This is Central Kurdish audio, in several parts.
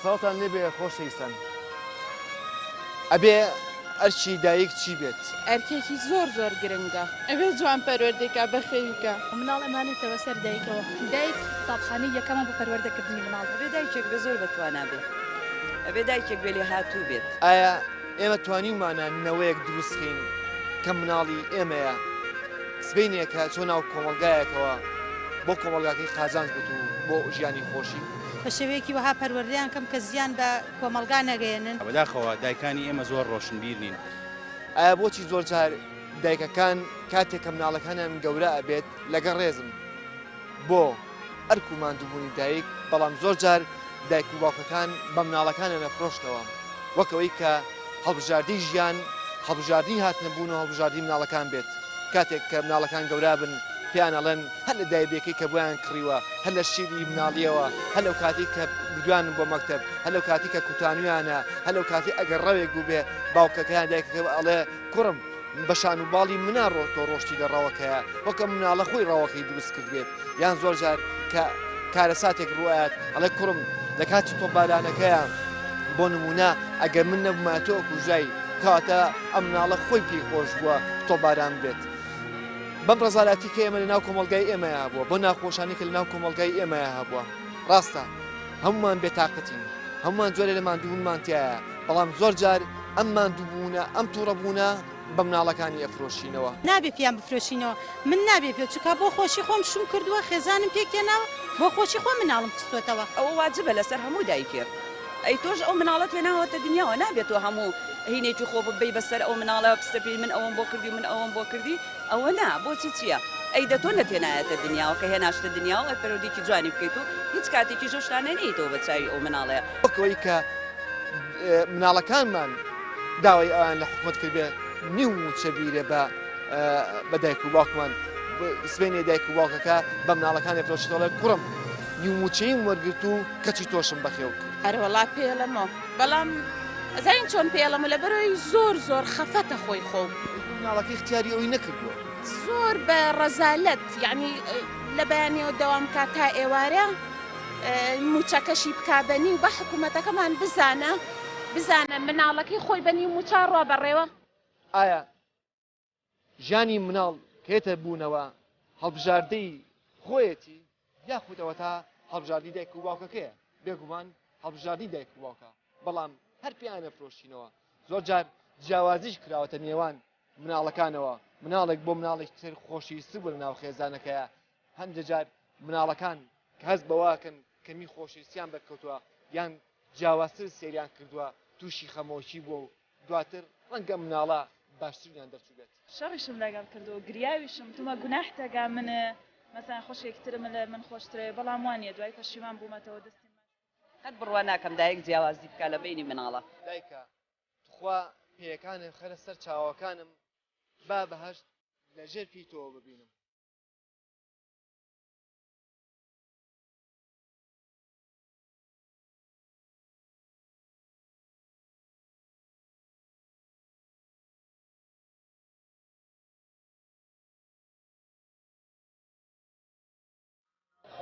ساڵتان لێبێ خۆشەویستان. ئەبێ ئەرچی دایک چی بێت؟ ئەرکێکی زۆر گرنگە. ئەبێ جوان پەروەردەکە بەخێویکە. مناڵ ئەمانێتەوە سەر دایکەوە. دایک تاپخانەی یەکەمە بۆ پەروەردەکردنی مناڵ. ئەبێ دایکێک بە زۆر بەتوانە بێت. ئەبێ دایکێک بێ لێ هاتوو بێت. ئایا ئێمە توانیمانە نەوەیەک دروستکەین کە مناڵی ئێمەیە سبەینێکە چۆن ناو کۆمەلگایەکەوە بۆ کۆمەلگاکەی قازانج بێت و بۆ ژیانی خۆشی بە شێوەیەکی وەها پەروەردەیان کەم کە زیان بە کۆمەلگا نەگەێنن. بەداخەوە دایکانی ئێمە زۆر ڕۆشنبیر نین. ئایا بۆچی زۆر جار دایکەکان کاتێک کە مناڵەکانیان گەورە ئەبێت لەگەڵ ڕێزم بۆ ئەرک و ماندووبوونی دایک، بەڵام زۆر جار دایک و باوکەکان بە مناڵەکانە نەفرۆشتەوە وەکەوەی کە هەڵبژاردی ژیان هەڵبژاردنی هاتنەبوون و هەڵبژاردی مناڵەکان بێت. کاتێک کە مناڵەکان گەورا بن پێیان ئەڵێن هەر لە دایبێکی کە بۆیان کڕیوە، هەر لە شیری مناڵیەوە، هەر لەو کاتی کە بردوان بۆ مەکتەب، هەر لەو کاتی کە کوتانویانە، هەر لەو کاتی ئەگەر ڕەوێک بوو بێ باوکەکەیان دایکەکە ئەڵێ کوڕم بەشان و باڵی منە ڕۆ ڕۆشتی لە ڕەوەکەیە وەکە مناڵە خۆی ڕەوەکەی دروست کرد بێت. یان زۆر جار کە کارە ساتێک ڕوایەت ئەڵێ کوڕم لە کاتی تۆپبارانەکەیە بۆ نمونە ئەگەر من نەبوومایەتەوە کوژای کاتە ئەم مناڵە خۆی پێی خۆش بووە تۆپباران بێت. بەم ڕزالاتی کە ئێمە لە ناو کۆمەلگای ئێمەیە هەبووە، بۆ ناخۆشانی کە لە ناو کۆمەلگای ئێمەیە هەبووە. ڕاستە هەمومان بێتاقەتین، هەمومان جۆرە لە ماندووبوونمان تایە، بەڵام زۆر جار ئەم ماندووبوونە ئەم تووڕەبوونە بە مناڵەکانی ئەفرۆشینەوە. نابێ پیان بفرۆشینەوە، من نابێ پێ چکە بۆ خۆشی خۆم شوم کردووە خێزانم پێکێناوە بۆ خۆشی خۆ مناڵم کستۆتەوە. ئەوە واجبە لەسەر هەموو دایکێک. ئەی تۆش ئەو مناڵەت وێناوەتە دنیاوە نابێتەوە هەموو هینێکی خۆ ببەی بەسەر ئەو مناڵە پستە پێی من ئەوم بۆ کردی من ئەوم بۆ کردی ئەوە نا بۆچی چییە؟ ئەی دەتۆ نەتێنایەتە دنیاوە کە هێناشتە دنیاوە ئەی پەرۆدێکی جوانی بکەیت و هیچ کاتێکی ژۆشتانە نیتەوە بە چاوی ئەو مناڵەیە. وەکەوەی کە مناڵەکانمان داوای ئەوان لە حکومەت کردبێ نیو چەبیرە بە دایک و باوکمان سبەینێ دایک و باوکەکە بە مناڵەکانی فرۆشتەوە کوڕم نیوموچەیم وەرگرت و کەچی تۆشم بەخێو کرد. هەروەڵا پێڵەمەوە بەڵام ئەزانین چۆن پێڵەمە لە بەرەوەی زۆر خەفەتە خۆی خۆ مناڵەکەی اختیاری ئەوی نەکردووە. زۆر بە ڕەزالەت یعنی لە بەیانەوە دەوام کات تا ئێوارە موچەکەشی بکبەنی و بە حکوومەتەکەمان بزانە مناڵەکەی خۆی بەنی موچا ڕوا بەڕێوە. ئایا ژیانی مناڵ کێتە بوونەوە هەڵبژاردەی خۆیەتی یاخودەوە تا هەڵبژاردی دایک و باوکەکەیە؟ بێگومان هەڵبژاردی دایک و باوکە، بەڵام هەر پیانە فرۆشینەوە. زۆر جار جیاوازیش کراوەتە نێوان مناڵەکانەوە، مناڵێک بۆ مناڵێک تر خۆشویست بوو لە ناو خێزانەکەیە. هەندێک جار مناڵەکان کە هەست بەواکەن کەمی خۆشویستیان بەرکەوتووە یان جیاوازتر سێریان کردووە تووشی خەمۆشی بووە و دواتر ڕەنگە مناڵە باشتریان دەرچوو بێت. شەڕیشم لەگەڵ کردو گریاویشم تومە گوناحتەگا منە مەسان خۆشێکترم لە من خۆشترێ بەڵام وانە دوای پەشیمان بوومەتەوە دەستی قەت بڕوا ناکەم دایک جیاوازی بکە لە بینی مناڵە. دایکە توخوا پێیەکانم خەرە سەر چاوەکانم با بەهەشت لەژێر پیتەوە ببینم.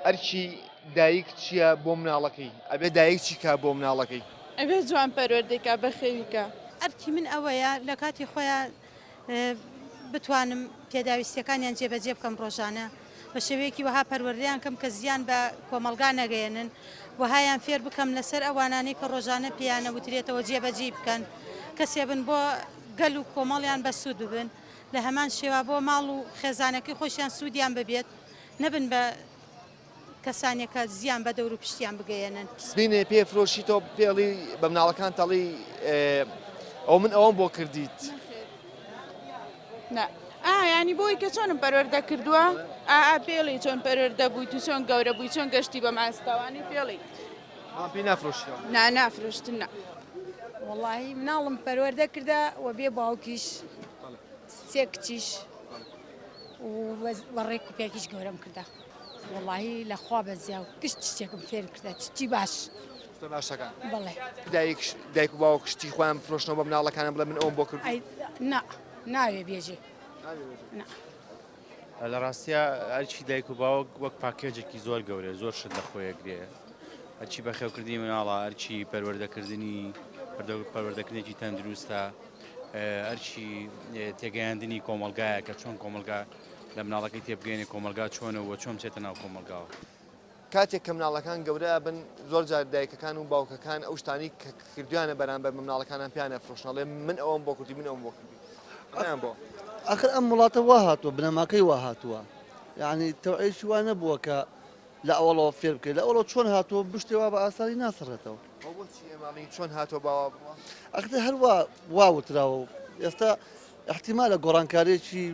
ئەرکی دایک چییە بۆ مناڵەکەی؟ ئەبێ دایک چیکە بۆ مناڵەکەی؟ ئەبێ جوان پەروەردەکە بەخێویکە. ئەرکی من ئەوەیە لە کاتی خۆیان بتوانم پێداویستەکانیان جێبەجێ بکەم ڕۆژانە بە شێوەیەکی وەها پەروەردەیان کەم کە زیان بە کۆمەلگا نەگەێنن وەهایان فێر بکەم لەسەر ئەوانانەی کە ڕۆژانە پێیانە وترێتەوە جێبەجێ بکەن کەسێ بن بۆ گەل و کۆمەڵیان بە سوود ببن لە هەمان شێوە بۆ ماڵ و خێزانەکەی خۆشیان سوودیان ببێت نەبن بە کەسانێکە زیان بە دەور و پشتیان بگەێنن. سبینێ پێ فرۆشیتەوە پێڵی بە مناڵەکان تەڵی ئەو من ئەوەم بۆ کردیت. ینی بۆی کە چۆنم پەروەردە کردووە پێڵی چۆن پەروەردە بوویت و چۆن گەورە بووی چۆن گەشتی بە ماستاوانی پێڵی پێی نافرۆشیەوە نافرۆشتن نا. وەڵاهی مناڵم پەروەردە کردە و بێ باوکیش سێ کچیش و بەڕێک کوپێکیش گەورەم کردە. وەڵاهی لەخوا بەزیا و گشت شتێکم فێر کردە چی باش باشەکان. بەڵێ دایک و باوک شتی خۆیان فرۆشتنەوە بە مناڵەکانم بڵێ من ئەوم بۆ کرد. ناوێ بێژێ. لە ڕاستیە ئەرکی دایک و باوک وەک پاکێجێکی زۆر گەورەیە زۆر شت لە خۆیەگرێ هەرچی بەخێوکردنی مناڵە هەرچی پەروەردەکردنێکی تەندروستە هەرچی تێگەیاندنی کۆمەلگایە کە چۆن کۆمەلگا لە مناڵەکەی تێبگەێنێ کۆمەلگا چۆنەوە چۆن بچێتە ناو کۆمەلگاوە کاتێک کە مناڵەکان گەورە بن زۆر جار دایکەکان و باوکەکان ئەو شتانی کە کردویانە بەرامبەر مناڵەکانان پیانە فرۆشنەڵێ من ئەوم بۆ کردی من ئەوم بۆ کردی بۆ آخر ئەم وڵاتە وا هاتووە بنەماکەی وا هاتووە یعنی تەوعیشی وا نەبووە کە لە ئەوڵەوە فێر بکەیت لە ئەوڵە چۆن هاتووە بشتێوا بە ئاسانی ناسڕێتەوە چۆن هاتۆ باوە ئەخدە هەروە واوتراوە و ئێستا احتیمالە گۆڕانکارێکی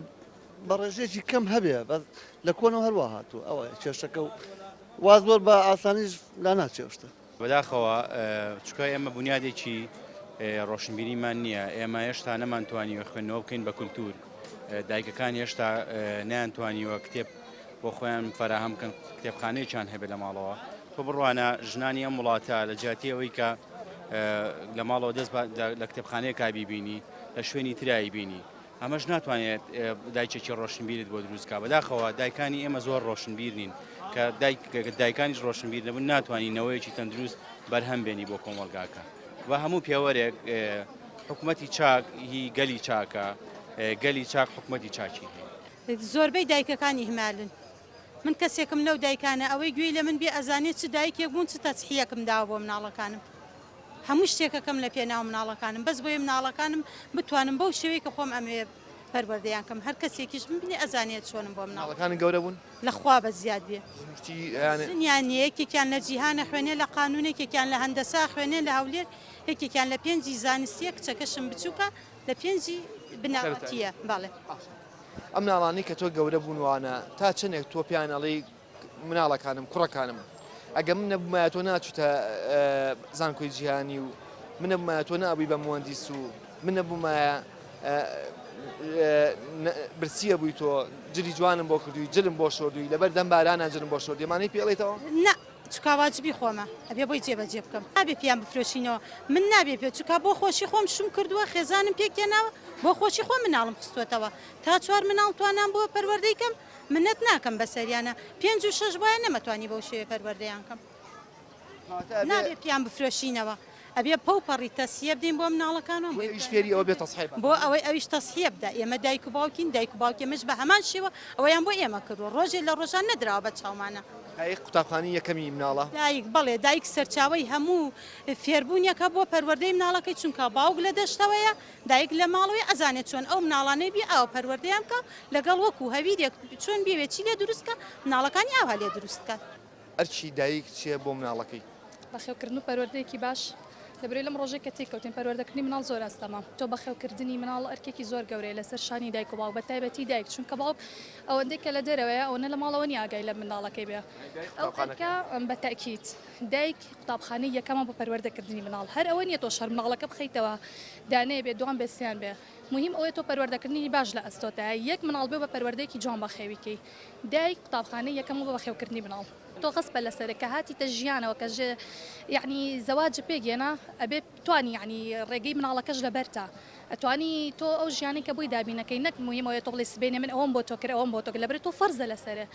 بە ڕێژێکی کەم هەبێ بەس لە کۆنەوە هەروە هاتووە ئەوە کێشەکە و وا زۆر بە ئاسانیش لا ناچێشتە بەداخەوە چکە ئێمە بنیادێکی ڕۆشنبیریمان نییە ئێمە هێشتا نەمانتوانیوە خوێندنەوە بکەین بە کولتور دایکەکان هێشتا نیانتوانیوە کتێب بۆ خۆیان فەراهەم بکەن کتێبخانەیەکیان هەبێت لە ماڵەوە تۆ بڕوانە ژنانی ئەم وڵاتە لە جیاتی ئەوەی کە لە ماڵەوە دەست لە کتێبخانەیە کابیبینی لە شوێنی ترایی بینی ئەمەش ناتوانێت دایکێکی ڕۆشنبیرت بۆ دروستکە بەداخەوە دایکانی ئێمە زۆر ڕۆشنبیر نین کە دایکانیش ڕۆشنبیر نەبوون ناتوانینەوەیەکی تەندروست بەرهەم بێنی بۆ کۆمەلگاکە و هەموو پێوەرێک حکوومەتی چاک هی گەلی چاکە گەلی چاک حکوومەتی چاکی زۆربەی دایکەکانی هەمالن من کەسێکم لەو دایکانە ئەوەی گوێی لە من بێ ئەزانێت چ دایکێک بوون چ تەچحیەکم داوە بۆ مناڵەکانم هەموو شتێکەکەم لە پێناو مناڵەکانم بەس بۆیە مناڵەکانم بتوانم بەو شێوەیە کە خۆم ئەمێ پەروەردەیان کەم هەر کەسێکیش ببینێ ئەزانێت چۆنم بۆ مناڵەکان گەورە بوون لەخوا بە زیاد بێ ژنیان یەکێکیان لە جیهانە خوێنێ لە قانونێکێکیان لە هەندەسا خوێنێ لە هەولێر یەکێکیان لە پێنجی زانستیە کچەکەشم بچووکە لە پێنجی بنەوەتیە باڵێ ئەم ناڵانی کە تۆ گەورە بوونوانە تا چنێک تۆ پیانەڵی مناڵەکانم کوڕەکانم ئەگە من نەبوومایە تۆ ناچوتە زانکۆی جیهانی و من نەبوومایە تۆ نابووی بە مهندیس و من نەبوومایە برسیە بووی تۆ جلی جوانم بۆ کردووی جلم بۆ شۆردووی لەبەر دەم بارانە جلم بۆ شۆردی مانەی پێڵێتەوە نا چکاواجبی خۆمە ئەبێ بۆی جێبەجێ بکەم نابێ پیان بفرۆشینەوە من نابێ پێ چکا بۆ خۆشی خۆم شوم کردووە خێزانم پێکێناوە بۆ خۆشی خۆم مناڵم خستوێتەوە تا چوار مناڵ توانام بۆ پەروەردەیکەم منەت ناکەم بەسەریانە 5 و 6 وایە نەمەتوانی بەو شێوێ پەروەردەیان کەم نابێ پیان بفرۆشینەوە ئەبێ پەوپەڕی تەسیە بدەین بۆ مناڵەکانەوە فێری ئەوە بێت تەسحیب بۆ ئەوەی ئەویش تەسحیە بدە ئێمە دایک و باوکین دایک و باوکێمەش بە هەمان شێوە ئەوەیان بۆ ئێمە کردووە ڕۆژێ لە ڕۆژان نەدراوە بە چاومانە قوتابخانی یەکەمی مناڵە دایک بەڵێ دایک سەرچاوی هەموو فێربوونیەکە بۆ پەروەردەی مناڵەکەی چونکە باوک لە دەشتەوەیە دایک لە ماڵەوەی ئەزانێت چۆن ئەو مناڵانەی بی ئاو پەروەردەیان بکە لەگەڵ وەکو هەویرێک چۆن بێوێت چی لێ دروستکە مناڵەکانی ئاوا لێ دروستکە ئەرچی دایک چیە بۆ مناڵەکەی بەخێوکردن و پەروەردەیەکی باش لەبرێ لەم ڕۆژێک کە تێکەوتین پەروەردەکردنی مناڵ زۆر ئەستەما تۆ بەخێوکردنی مناڵ ئەرکێکی زۆر گەورەیە لەسەر شانی دایک و باوک بە تایبەتی دایک چونکە باوک ئەوەندەی کە لە دەرەوەیە ئەوەنە لە ماڵەوە نی ئاگای لە مناڵەکەی بێ ئەو ئەرکە بە تاکید دایک قوتابخانەی یەکەمە بۆ پەروەردەکردنی مناڵ هەر ئەوە نیە تۆ شەر مناڵەکە بخەیتەوە دانەیە بێ دوان بێسییان بێ مهم ئەوەیە تۆ پەروەردەکردنی باش لە ئەستۆتە یەک مناڵ بێ بە پەروەردەیەکی جوان بەخێویکەی دایک قوتابخانەی یەکەم بۆ بەخێوکردنی مناڵ تۆ غەسبە لەسەرە کە هاتی تە ژیانەوە کە یعنی زەواج پێگێنە ئەبێ توانی یعنی ڕێگەی مناڵەکەش لەبەرتە ئەتوانی تۆ ئەو ژیانی کە بۆی دابینەکەی نەک مهمەوەیە تۆ بڵێ سبێنێ من ئەوم بۆ تۆ کرد ئەوم بۆ تۆ لەبەر تۆ فەرزە لەسەرە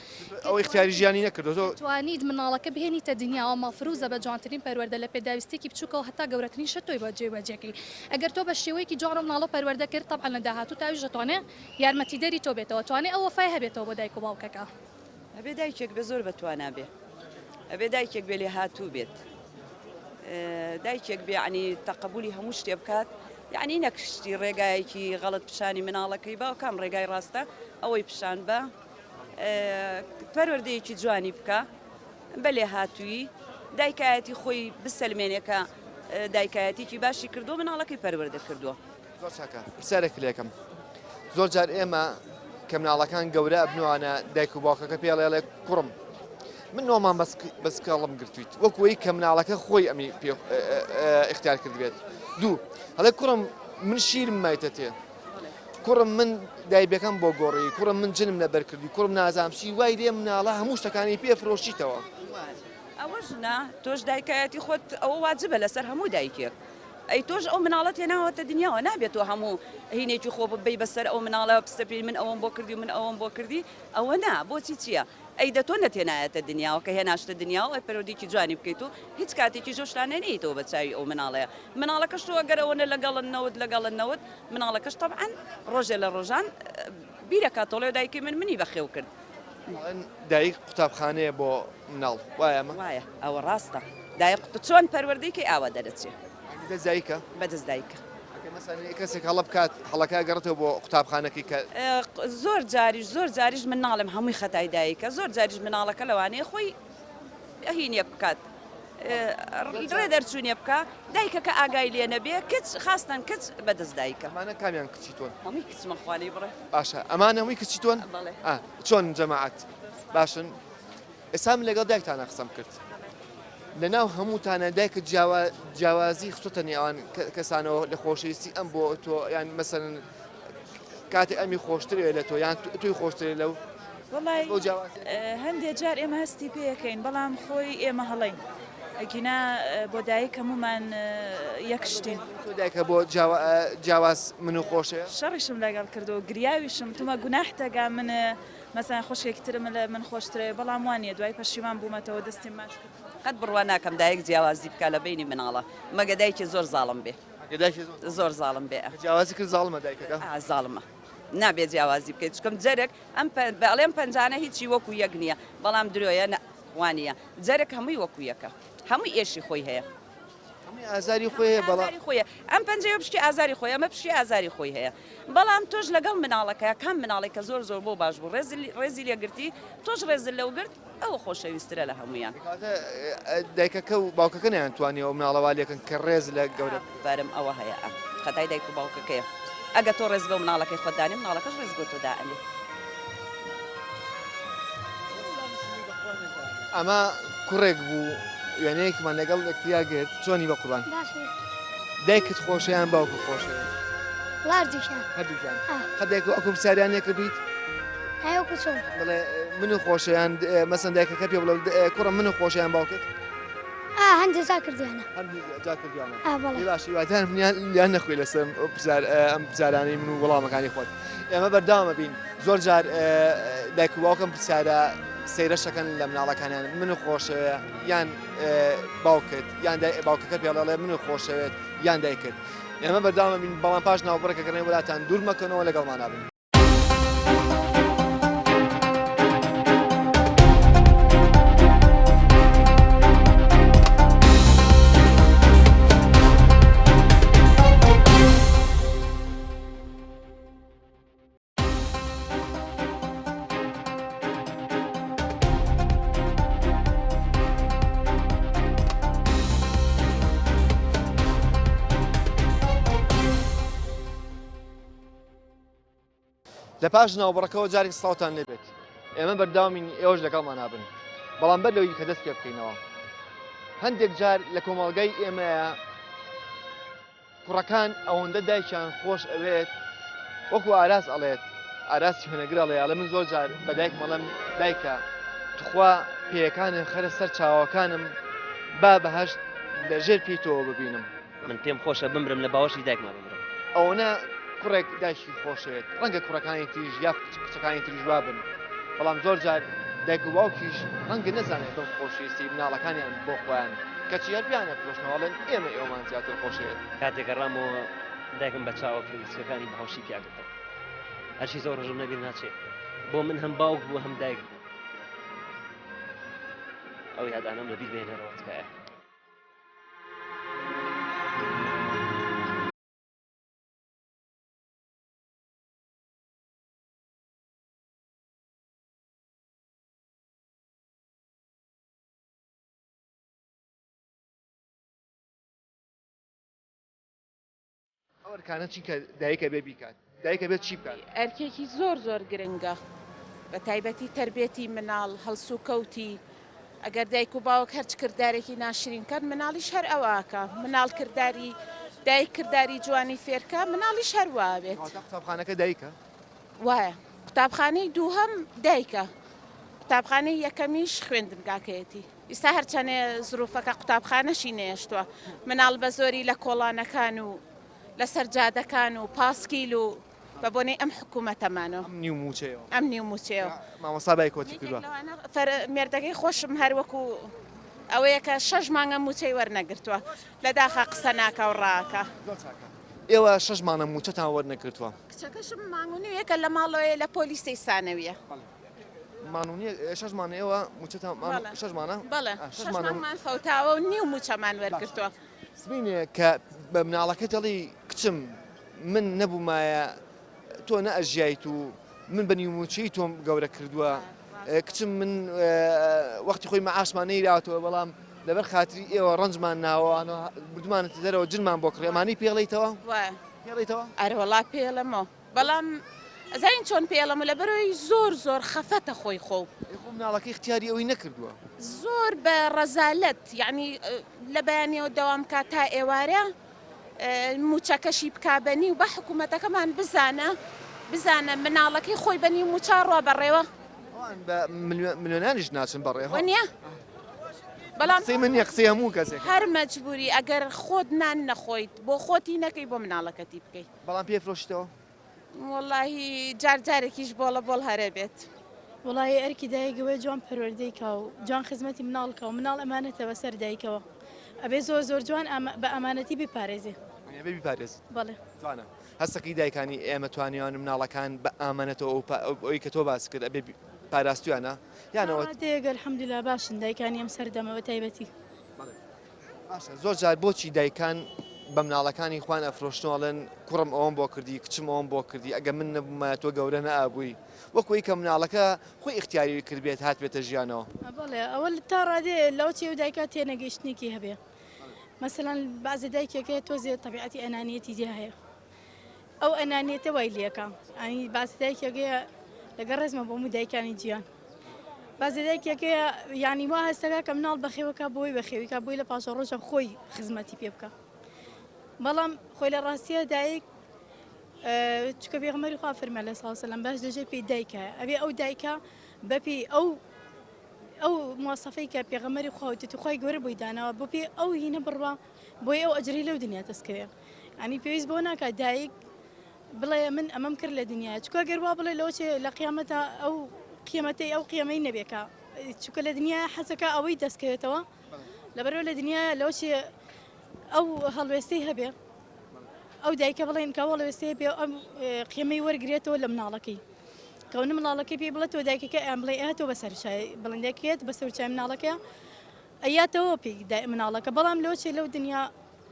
ئەو اختیاری ژیانی نەکردو توانیت مناڵەکە بهێنیتە دنیاوە مافروزە بە جوانترین پەروەردە لە پێداویستێکی بچووکەوە هەتا گەورەترین شتۆی بە جێبەجێکەی ئەگەر تۆ بە شێوەیەکی جوان مناڵە پەروەردە کرد تەبعاً لە داهاتوو تاویش دەتوانێت یارمەتیدەری تۆ بێتەوە توانێت ئەو وەفای هەبێتەوە بۆ دایک و باوکەکە ئەبێ دایکێک بە زۆر بەتوانە بێ ئەبێ دایکێک بێ لێ هاتوو بێت دایکێک بێ عنی تەقبولی هەموو شتێ بکات یعنی نەکشتی ڕێگایەکی غەڵت پیشانی مناڵەکەی با و کام ڕێگای ڕاستە ئەوەی پیشان بە پەروەردەیەکی جوانی بکە بە لێ هاتووی دایکایەتی خۆی بسەلمێنێکە دایکایەتێکی باشی کردو مناڵەکەی پەروەردە کردووە زۆر چاکە پرسیارێک لێکم زۆر جار ئێمە کە مناڵەکان گەورە بنوانە دایک و باوکەکە پێڵێڵێ کوڕم من نۆمان بەسکەڵم گرتویت وەکوی کە مناڵەکە خۆی ئەمی اختیار کردبێت دوو هەڵێ کوڕم من شیرم مایتە تێ کوڕم من دایبەکەم بۆ گۆڕی کوڕم من جنم لەبەر کردی کوڕم نازامشی وای لێ مناڵە هەموو شتەکانی پێ فرۆشیتەوە ئەوەش نا تۆش دایکایەتی خۆت ئەوە واجبە لەسەر هەموو دایکێک ئەی تۆش ئەو مناڵەت هێناوەتە دنیاوە نابێتەوە هەموو هینێکی خۆ ببەی بەسەر ئەو مناڵە پستەپی من ئەوم بۆ کردی من ئەوم بۆ کردی ئەوە نا بۆچی چییە؟ ئەی دە تۆ نەتێنایەتە دنیاوە کە هێناشتە دنیاوە ئەی پەرۆدیکی جوانی بکەیت و هیچ کاتێکی جۆشتانە نەیتەوە بە چاوی ئەو مناڵەیە مناڵەکەش تۆ ئەگەرەوەنە لەگەڵنەوت مناڵەکەش تەبعەن ڕۆژێ لە ڕۆژان بیرەکاتۆڵێ دایکی منی بەخێو کرد دایک قوتابخانەیە بۆ مناڵ وایەمە وایە ئەوە ڕاستە دایق چۆن پەروەردەیەکی ئاوا دەرەچێ دەزایکە بەدەست دایکە کەسێک هەڵە بکات هەڵەکە گەڕێتەوە بۆ قوتابخانەکەی کە زۆر جاریش من ناڵم هەمووی خەتای دایکە زۆر جاریش مناڵەکە لەوانەیە خۆی هینێ بکات ڕێ دەرچوونێ بکە دایکەکە ئاگای لێ نەبێ کچ خاستان کچ بەدەست دایکە ئەمانە کامیان کچی تۆن هەمووی کچمە خوانی بڕێ باشە ئەمان هەمووی کچی تۆن چۆن جەماعەت باشن ئێسام لەگەڵ دایکتانە قسەم کرد لەناو هەمووتانە دایکت جیاوازی خستۆتە نێوان کەسانەوە لە خۆشەویستی ئەم بۆ تۆ یان مەسەرن کاتێک ئەمی خۆشترێ لە تۆ یان توی خۆشترێ لەو وڵای هەندێک جار ئێمە هەستی پێەکەین بەڵام خۆی ئێمە هەڵین ئەگینا بۆ دایک هەمومان یەک شتین تۆ دایکە بۆ جیاواز من و خۆشەیە شەڕیشم لەگەڵ کردو گریاویشم تومە گوناحتەگا من مەسان خۆشێکترم لە من خۆشترێ بەڵام وانە دوای پەشیمان بوومەتەوە دەستی ماچ کرد قەت بڕوان ناکەم دایک جیاوازی بکە لە بینی مناڵە مەگە دایکی زۆر زاڵم بێ زۆر زاڵم بێ جیاوازی کرد زاڵمە دایکەکە زاڵمە نابێت جیاوازی بکەیت چکەم جەرێک ئەم بەڵێم پەنجانە هیچی وەکو یەک نییە بەڵام درۆیە وانە جەرێک هەمووی وەکو یەکە هەمووی ئێشی خۆی هەیە ئازاری خۆی بەڵام خۆیە ئەم پەنجەیە پشتی ئازاری خۆی ئەمە پشتی ئازاری خۆی هەیە بەڵام تۆش لەگەڵ مناڵەکە کام مناڵێکە زۆر بۆ باش بوو ڕێزی لێگرتی تۆش ڕێزل لەو گرت ئەوە خۆشەویسترە لە هەمویان دایکەکە و باوکەکە نەیانتوانیەوە مناڵەوا لێکن کە ڕێز لە گەورە بارم ئەوە هەیە خەتای دایک و باوکەکەیە ئەگە تۆ ڕێز بە مناڵەکەی خۆدانی مناڵەکەش ڕێز بۆ تۆ دائەنێ ئەمە کوڕێک بوو وێنەیەکمان لەگەڵ ئەکتیا گرت چۆنی بە قوڵان دایکت خۆشیان باوکە خۆشەیە هەردووشان خەدایک و ئەکو پرسیاریان لێکردیت بڵێ من و خۆشیان مەسەن دایکەکە پێ بڵێ کوڕە من و خۆشیان باوکت هەندێک جا کردیانە باشی واتان لیان نەخوێ لەسەر ئەم پرسیارانەی من و وەڵامەکانی خۆت ئێمە بەرداوامە بین زۆر جار دایک و باوکم پرسیارە سەیرەشەکەن لە مناڵەکانیان من و خۆشەوە یان باوکت یان باوکەکە پێڵەڵێ من و خۆشەوێت یان دایکت ئێمە بەرداوامە بین بەڵام پاش ناوبڕێکەکەڕێ وڵاتان دوور مەکەنەوە لەگەڵمان نابن لە پاش ناوبڕەکەەوە جارێک ساڵتان لێبێت ئێمە بەرداوامین ئێوەش لەگەڵمان نابن بەڵام بەر لەوەی کە دەست پێ بکەینەوە هەندێک جار لە کۆمەڵگەی ئێمەیە کوڕەکان ئەوەندە دایکیان خۆش ئەوێت وەکو ئاراس ئەڵێت ئاراستی هەنەگرڵێ ئەڵێ من زۆر جار بە دایک مەڵەم دایکە توخوا پێیەکانە خەرە سەر چاوەکانم با بەهەشت لەژێر پێیتەوە ببینم من پێم خۆشە بمرم لە باوەشی دایکمان بمرم ئەوەنە کوڕێک دایکی خۆشێت ڕەنگە کوڕەکانی تریژ یا کچەکانی تریژوا بن بەڵام زۆر جار دایک و باوکیش ڕەنگە نەزانێت بەم خۆشویستی مناڵەکانیان بۆ خۆیان کەچی هەربیانە فرۆشنەوەڵێن ئێمە ئێوەمان زیاتر خۆشێت کاتێک گەڕامەوە دایکم بە چاوە فریسکەکانی بەهاوشی پیاگرتەوە هەرچی زۆر ڕژم نەبیر ناچێت بۆ من هەم باوک بوو هەم دایک بوو ئەو یادانەم لەبیر بێنەرەوە تکایە ئەوەرکانە چی کە دایکە بێ بیکات دایکە بێت چی بکات ئەرکێکی زۆر گرنگە بە تایبەتی تربێتی مناڵ هەڵسو و کەوتی ئەگەر دایک و باوک هەرچ کردارێکی ناشرین کرد مناڵیش هەر ئەوواکە مناڵ کردداری دایک کردداری جوانی فێرکە مناڵیش هەروە بێت قوتابخانەکە دایکە وایە قوتابخانەی دووهەم دایکە قوتابخانەی یەکەمیش خوێندم گاکەیەتی ئێستا هەرچەنێ زروفەکە قوتابخانەشی نێشتووە مناڵ بە زۆری لە کۆڵانەکان و لە سەرجادەکان و پاسکیل و بە بۆنەی ئەم حکوومەتەمانەوە نیو موچەیەوە ئەم نیو موچەوە مامۆستا بای کۆتی کردووە مێردەکەی خۆشم هەروەکو ئەوەیە کە 6 مانگە موچەی وەرنەگرتووە لە داخە قسە ناکە و ڕاکە ئێوە 6 مانە موچەتان وەرنەگرتووە کچەکەشم مانگونیەکە لە ماڵەوەی لە پۆلیسی سانەویە مانونی 6 مانە ئێوە موچەتان 6 مانە بەڵێ 6 مانگمان فەوتاوە و نیو موچەمان وەرگرتووە سبینێ کە بە مناڵەکە دەڵی کچم من نەبوومایە تۆ نەئەژیایت و من بە نیوموچەی تۆم گەورە کردووە کچم من وەختی خۆی مەعاشمان نەیراوەتەوە بەڵام لەبەر خاتری ئێوە ڕەنجمان ناوە بردومانە دەرەوە جنمان بۆ کڕێ ئەمانەی پێڵیتەوە پێڵیتەوە ئەرەوەڵا پێڵەمەوە بەڵام ئەزین چۆن پێڵەمە لە بەرەوەی زۆر خەفەتە خۆی خۆ مناڵەکەی اختیاری ئەوەی نەکردووە زۆر بە ڕەزالەت یعنی لە بەیانیەوە دەوام کا تا ئێوارە موچەکەشی بکبنی و بە حکوومەتەکەمان بزانە مناڵەکەی خۆی بەنی موچار ڕۆ بەڕێوە ملیۆنانیش ناچن بەڕێوە نییە بەڵام من قسەی هەموو کەسێک هەر مەجبوری ئەگەر خۆت نان نەخۆیت بۆ خۆتی نەکەی بۆ مناڵەکەتی بکەیت بەڵام پێفرۆشتەوە وڵی جارێکیش بۆڵە بۆڵ هەرە بێت وڵی ئەرکی دایکەوەی جوان پەروەردەیکە و جوان خزمەتی مناڵکە و مناڵ ئەمانەتەوە سەر دایکەوە ئەبێ زۆر جوان بە ئەمانەتی بپارێزێ بپارێز بەڵێ توانە هەستەکەی دایکانی ئێمە توانیوان مناڵەکان بە ئامانەتەوە ئەوی کە تۆ باس کرد ئەبێ پاراستویانە یانەوە دێگەر حەمدولا باشن دایکانی ئەم سەردەمەوە تایبەتی زۆر جار بۆچی دایکان بە مناڵەکانی خوان ئەفرۆشتنەوەڵێن کوڕم ئەوم بۆ کردی کچم ئەوم بۆ کردی ئەگە من نەبوومە تۆ گەورە نەئابووی وەکوی کە مناڵەکە خۆی اختیاری کردبێت هات بێتە ژیانەوە بەڵێ ئەوە تا ڕادێ لەو چێ و دایکا تێنەگەیشتنێکی هەبێ مثلەن بەعزە دایکێکەیە تۆزێ تەبیعەتی ئەنانیەتی جێ هەیە ئەو ئەنانیەتە وای لێەکە ئەنی بەعزە دایکێکەیە لەگەڵ ڕێزمە بۆ هەموو دایکانی جیان بەعزە دایکێکەیە یانی وا هەستەکە کە مناڵ بەخێوەکە بۆی بەخێویکە بۆی لە پاشە ڕۆژە خۆی خزمەتی پێ بکە بەڵام خۆی لە ڕاستیە دایک چکە پێغەمبەری خوا فەرمە لە ساڵسەلەم باش دەژێت پێی دایکە ئەبێ ئەو دایکە بەپی ئەو مواسەفەی کە پێغەمبەری خواوتی توخوای گەورە بۆی داناوە بۆ پێ ئەو هینە بڕوا بۆی ئەو ئەجری لەو دنیا دەستکەوێ ئەنی پێویست بۆ ناکات دایک بڵێ من ئەمەم کرد لە دنیای چکە گەروا بڵێ لەوچێ لە قیامەتە ئەو قیامەتەی ئەو قیامەی نەبێکە چکە لە دنیای حەزەکە ئەوەی دەستکەوێتەوە لەبەرەوە لە دنیای لەوچێ ئەو هەڵوێستەی هەبێ ئەو دایکە بڵێن کاوە لەوێستەیە بێ ئەم قیمەی وەرگێتەوە لە مناڵەکەی کەونە مناڵەکەی پێ بڵێتەوە دایکەکە ئەم بڵێ ئەهاتەوە بەسەرچای بڵندێکێت بەسەرچای مناڵەکە ئەیاتەوە پێی مناڵەکە بەڵام لەوچێ لەو دنیا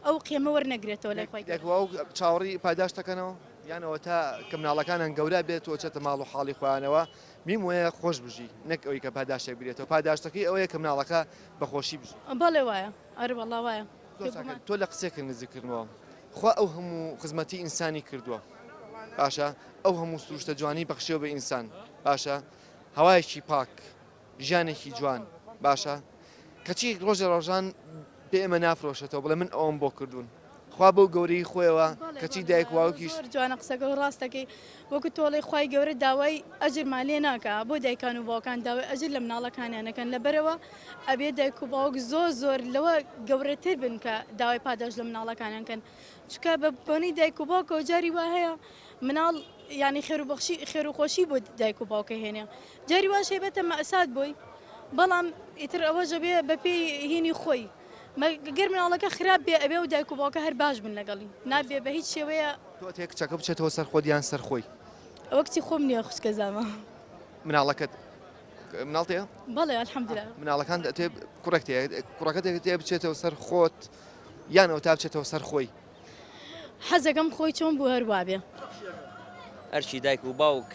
ئەو قیمە وەرنەگرێتەوە لە خۆی چاوەڕی پاداشتەکەنەوە یانەوە تا کە مناڵەکانان گەورە بێت تۆ چێتە ماڵ و حاڵی خۆیانەوە میم وەیە خۆش بژی نەک ئەوەی کە پاداشتێک بێتەوە پاداشتەکەی ئەوەیە کە مناڵەکە بەخۆشی بژی بەڵێ وایە ئەرە وەڵا وایە تۆ لە قسێکە نزیکردنەوە خوا ئەو هەموو خزمەتی ئینسانی کردووە باشە ئەو هەموو سروشتە جوانی بەخشیەوە بە ئینسان باشە هەوایەکی پاک ژیانێکی جوان باشە کەچی ڕۆژە ڕۆژان پێ ئێمە نافرۆشێتەوە بڵێ من ئەوم بۆ کردوون خوا بەو گەورەی خۆیەوە کەچی دایک واوکیش جوانە قسەکە و ڕاستەکەی وەکو تۆڵی خوای گەورە داوای ئەجرمان لێ ناکە بۆ دایکان و باوکان داوای ئەجر لە مناڵەکانیانەکەن لەبەرەوە ئەبێ دایک و باوک زۆر لەوە گەورەتر بن کە داوای پاداش لە مناڵەکانیانکەن چکە بە بۆنی دایک و باوکە و جاری وا هەیە مناڵ ینی خێر و خۆشی بۆ دایک و باوکە هێنێ جاری واشێ بێتە مەئسات بۆی بەڵام ئیتر ئەوەژە بێ بەپێی هینی خۆی گەر مناڵەکە خراپ بێ ئەبێ و دایک و باوکە هەر باش بن لەگەڵی نابێ بە هیچ شێوەیە تۆ تێک کچەکە بچێتەوە سەر خۆدیان سەر خۆی ئەوە کچی خۆم نییە خوشکە زامە مناڵەکەت مناڵتەیە بەڵێ الحەمدوللا مناڵەکان کوڕەکەت تێ بچێتەوە سەر خۆت یانەوە تا بچێتەوە سەر خۆی حەزەکەم خۆی چۆن بوو هەروە بێ هەرچی دایک و باوک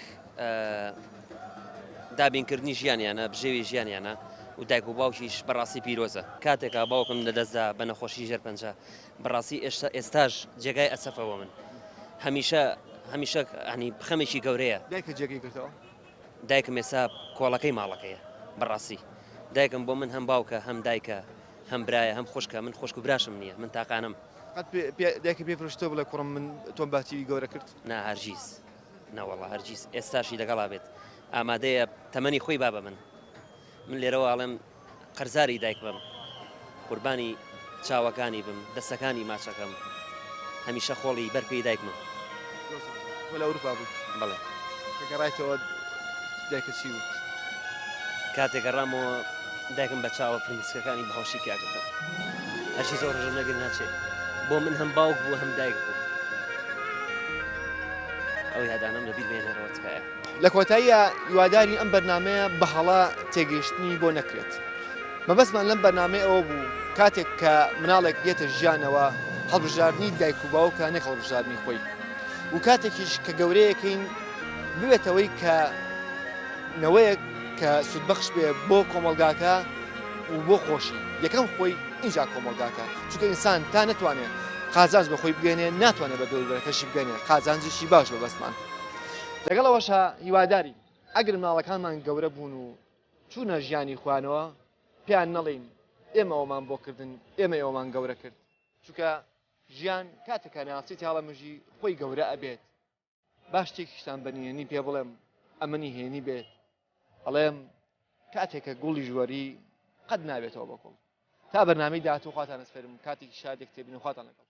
دابینکردنی ژیانیانە بژێوی ژیانیانە و دایک و باوکیش بەڕاستی پیرۆزە کاتێکا باوکم لە دەستدا بە نەخۆشی ژێرپەنجە بەڕاستی ئێستاش جێگای ئەسەفەوە من هەمیشە ینی خەمێکی گەورەیە دایکە جێگەی کردەوە دایکم ئێستا کۆڵەکەی ماڵەکەیە بەڕاستی دایکم بۆ من هەم باوکە هەم دایکە هەم برایە هەم خوشکە من خوشک و براشم نییە من تاقانم دایکە پێفرشتۆ بڵێ کوڕم من تۆم باتی گەورە کرد نا هەرگیز نەوەڵە هەرگیز ئێستاشی لەگەڵا بێت ئامادەیە تەمەنی خۆی با بە من من لێرەوە ئاڵێم قەرزاری دایک بم قوربانی چاوەکانی بم دەستەکانی ماچەکەم هەمیشە خۆڵی بەرپێی دایکمە لە ئەوروپا بوو بەڵێ گەڕایتەوە دایکە چی وت کاتێک گەڕامەوە دایکم بە چاوە فرمێسکەکانی بەهۆشی کاکردم هەرچی زۆر ڕژە نەگر ناچێت بۆ من هەم باوک بوو هەم دایک بوو ئەو یادانەم لەبیر بێنەرەوە تکایە لە کۆتاییە هیواداری ئەم بەرنمەیە بە هەڵا تێگەیشتنی بۆ نەکرێت مەبەستمان لەم بەرنمەیە ئەوە بوو کاتێک کە مناڵێک دێتە ژیانەوە هەڵبژاردننی دایک و باوکە نەک هەڵبژاردننی خۆی و کاتێکیش کە گەورەیەکەین ببێتەوەی کە نەوەیەک کە سودبەخش بێ بۆ کۆمەلگاکە و بۆ خۆشی یەکەم خۆی اینجا کۆمەلگاکە چونکە ئینسان تا نتوانێت قازانج بە خۆی بگەێنێ ناتوانێت بە دەوروبەرەکەشی بگەێنێ قازانجێکی باش بەبەستمان لەگەڵەوەشە هیواداری ئەگەر مناڵەکانمان گەورە بوون و چوونە ژیانی خوانەوە پێیان نەڵێین ئێمە ئەومان بۆکردن ئێمە ئێوەمان گەورە کرد چونکە ژیان کاتێکە ناسی تاڵەمەژی خۆی گەورە ئەبێت باش شتێکیشتان بەنیێنی پێ بڵێم ئەمەنی هێنی بێت ئەڵێم کاتێکە گوڵی ژوەری قەت نابێتەوە بەکۆڵ تا بەرنامەی داهاتوو خواتان ئەسپێرم کاتێکی شادێک تێبینە خواتان لەگەڵ